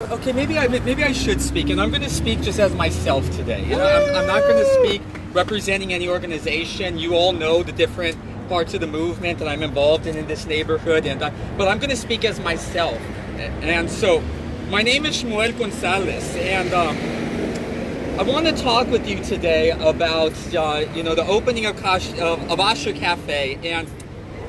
Okay, maybe I should speak, and I'm going to speak just as myself today. I'm not going to speak representing any organization. You all know the different parts of the movement that I'm involved in this neighborhood, but I'm going to speak as myself. And so, my name is Shmuel Gonzales, and I want to talk with you today about the opening of Asher Caffe. And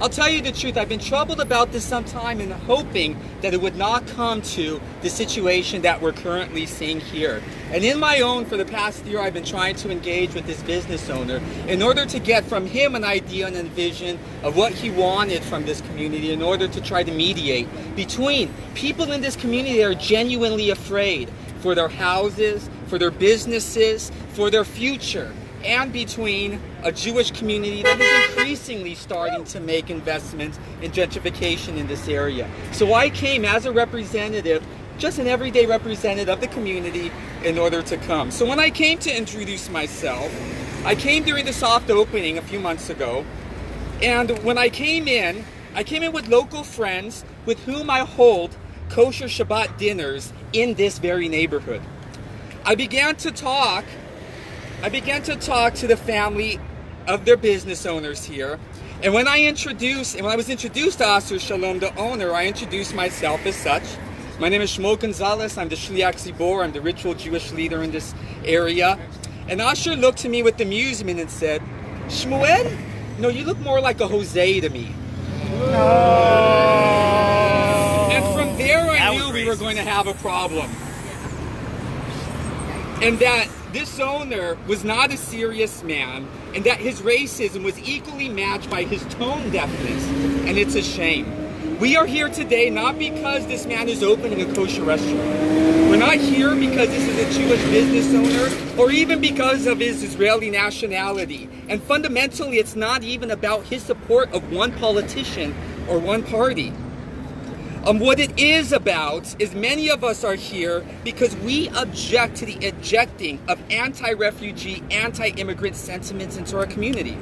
I'll tell you the truth, I've been troubled about this sometime and hoping that it would not come to the situation that we're currently seeing here. And in my own, for the past year, I've been trying to engage with this business owner in order to get from him an idea and a vision of what he wanted from this community, in order to try to mediate between people in this community that are genuinely afraid for their houses, for their businesses, for their future, and between a Jewish community that is increasingly starting to make investments in gentrification in this area. So I came as a representative, just an everyday representative of the community, in order to come. So when I came to introduce myself, I came during the soft opening a few months ago, and when I came in with local friends with whom I hold kosher Shabbat dinners in this very neighborhood. I began to talk to the family of their business owners here. And when I was introduced to Asher Shalom, the owner, I introduced myself as such. My name is Shmuel Gonzales. I'm the Shliach Zibor. I'm the ritual Jewish leader in this area. And Asher looked to me with amusement and said, "Shmuel, no, you look more like a Jose to me." And from there I knew we were going to have a problem. And that this owner was not a serious man, and that his racism was equally matched by his tone deafness, and it's a shame. We are here today not because this man is opening a kosher restaurant. We're not here because this is a Jewish business owner, or even because of his Israeli nationality. And fundamentally, it's not even about his support of one politician or one party. What it is about is many of us are here because we object to the ejecting of anti-refugee, anti-immigrant sentiments into our community.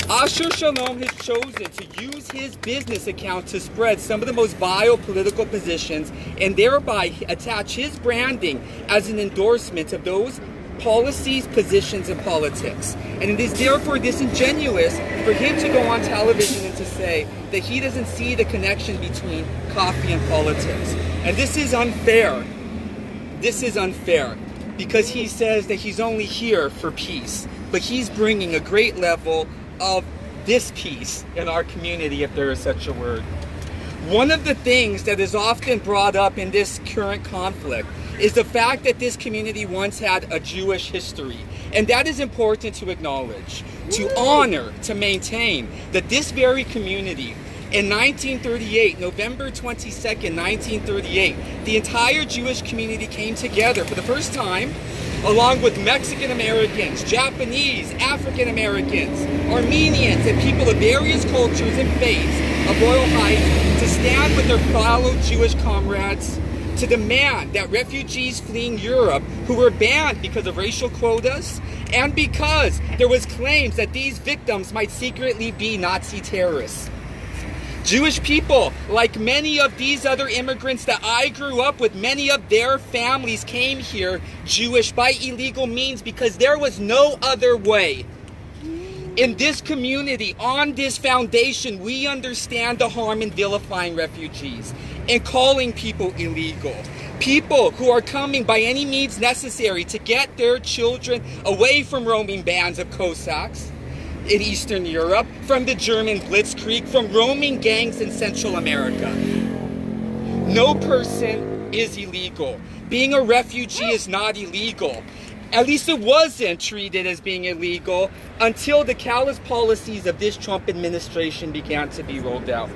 Asher Shalom has chosen to use his business account to spread some of the most vile political positions and thereby attach his branding as an endorsement of those policies, positions, and politics. And it is therefore disingenuous for him to go on television and to say that he doesn't see the connection between coffee and politics. And this is unfair. This is unfair because he says that he's only here for peace, but he's bringing a great level of dispeace in our community, if there is such a word. One of the things that is often brought up in this current conflict is the fact that this community once had a Jewish history. And that is important to acknowledge, to honor, to maintain that this very community in 1938, November 22nd, 1938, the entire Jewish community came together for the first time, along with Mexican Americans, Japanese, African Americans, Armenians, and people of various cultures and faiths of Boyle Heights to stand with their fellow Jewish comrades to demand that refugees fleeing Europe who were banned because of racial quotas and because there was claims that these victims might secretly be Nazi terrorists. Jewish people, like many of these other immigrants that I grew up with, many of their families came here Jewish by illegal means because there was no other way. In this community, on this foundation, we understand the harm in vilifying refugees and calling people illegal. People who are coming by any means necessary to get their children away from roaming bands of Cossacks in Eastern Europe, from the German Blitzkrieg, from roaming gangs in Central America. No person is illegal. Being a refugee is not illegal. At least it wasn't treated as being illegal until the callous policies of this Trump administration began to be rolled out.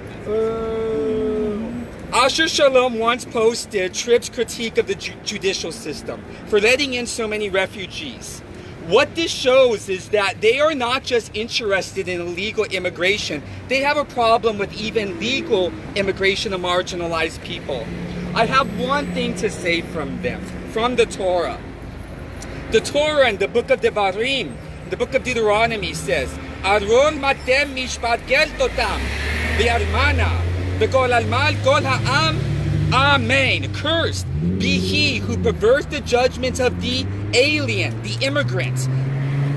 Asher Shalom once posted Tripp's critique of the judicial system for letting in so many refugees. What this shows is that they are not just interested in illegal immigration, they have a problem with even legal immigration of marginalized people. I have one thing to say from them, from the Torah. The Torah in the book of Devarim, the book of Deuteronomy says, Aron matem mishpat geltotam, v'armana, v'kol almal kol ha'am, Amen. Cursed be he who perverts the judgment of the alien, the immigrants,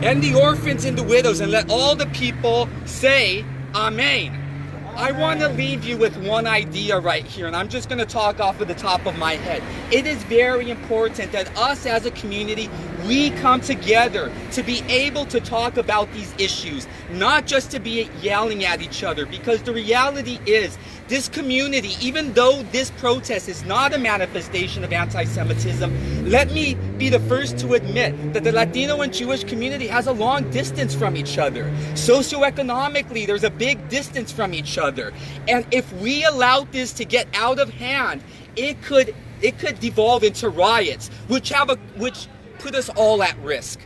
and the orphans and the widows, and let all the people say Amen. I want to leave you with one idea right here, and I'm just going to talk off of the top of my head. It is very important that us as a community, we come together to be able to talk about these issues, not just to be yelling at each other, because the reality is this community, even though this protest is not a manifestation of anti-Semitism, let me be the first to admit that the Latino and Jewish community has a long distance from each other. Socioeconomically, there's a big distance from each other. And if we allow this to get out of hand, it could devolve into riots, which put us all at risk.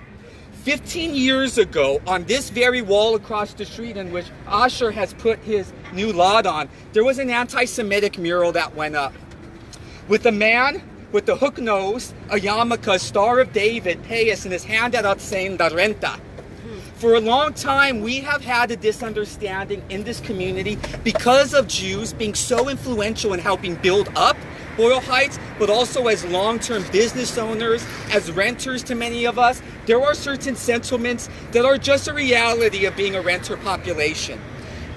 15 years ago, on this very wall across the street in which Asher has put his new lot on, there was an anti-Semitic mural that went up with a man with the hook nose, a yarmulke, Star of David, payas, and his hand out saying "La renta." For a long time, we have had a misunderstanding in this community because of Jews being so influential in helping build up Boyle Heights, but also as long-term business owners, as renters to many of us. There are certain sentiments that are just a reality of being a renter population.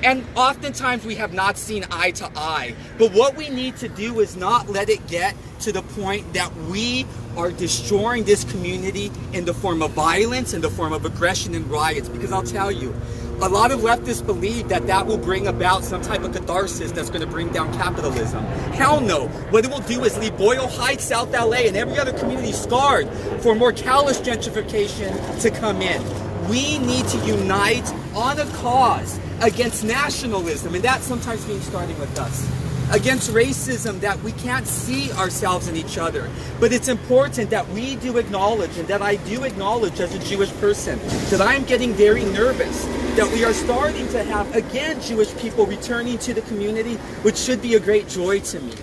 And oftentimes we have not seen eye to eye. But what we need to do is not let it get to the point that we are destroying this community in the form of violence, in the form of aggression and riots. Because I'll tell you, a lot of leftists believe that that will bring about some type of catharsis that's going to bring down capitalism. Hell no. What it will do is leave Boyle Heights, South LA, and every other community scarred for more callous gentrification to come in. We need to unite on a cause against nationalism, and that sometimes means starting with us. Against racism, that we can't see ourselves in each other. But it's important that we do acknowledge, and that I do acknowledge as a Jewish person, that I'm getting very nervous that we are starting to have, again, Jewish people returning to the community, which should be a great joy to me.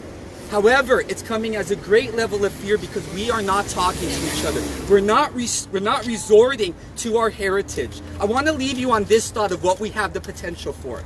However, it's coming as a great level of fear because we are not talking to each other. We're not resorting to our heritage. I want to leave you on this thought of what we have the potential for.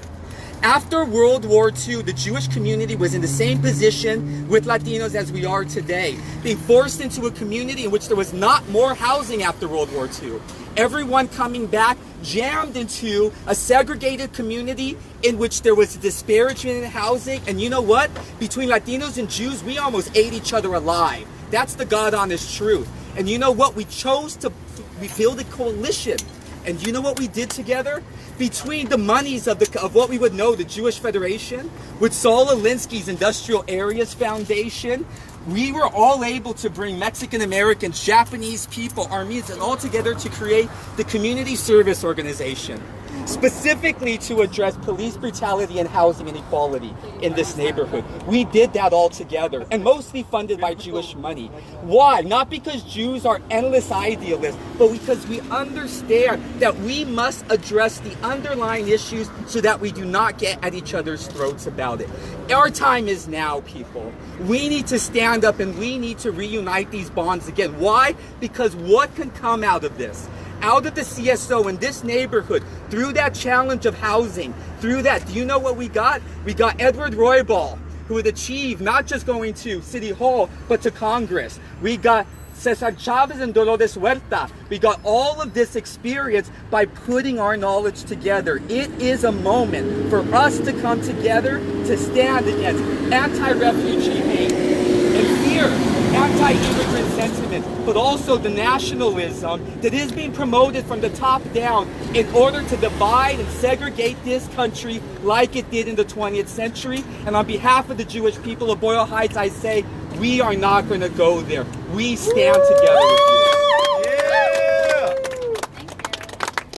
After World War II, the Jewish community was in the same position with Latinos as we are today, being forced into a community in which there was not more housing after World War II. Everyone coming back jammed into a segregated community in which there was a disparagement in housing. And you know what? Between Latinos and Jews, we almost ate each other alive. That's the God-honest truth. And you know what? We build a coalition. And you know what we did together? Between the monies of what we would know, the Jewish Federation, with Saul Alinsky's Industrial Areas Foundation, we were all able to bring Mexican Americans, Japanese people, Armenians, and all together to create the Community Service Organization, specifically to address police brutality and housing inequality in this neighborhood. We did that all together, and mostly funded by Jewish money. Why? Not because Jews are endless idealists, but because we understand that we must address the underlying issues so that we do not get at each other's throats about it. Our time is now, people. We need to stand up and we need to reunite these bonds again. Why? Because what can come out of this? Out of the CSO in this neighborhood, through that challenge of housing, through that, do you know what we got? We got Edward Roybal, who had achieved not just going to City Hall, but to Congress. We got Cesar Chavez and Dolores Huerta. We got all of this experience by putting our knowledge together. It is a moment for us to come together to stand against anti-refugee hate and fear, anti-immigrant sentiment, but also the nationalism that is being promoted from the top down in order to divide and segregate this country like it did in the 20th century. And on behalf of the Jewish people of Boyle Heights, I say, we are not going to go there. We stand together with you.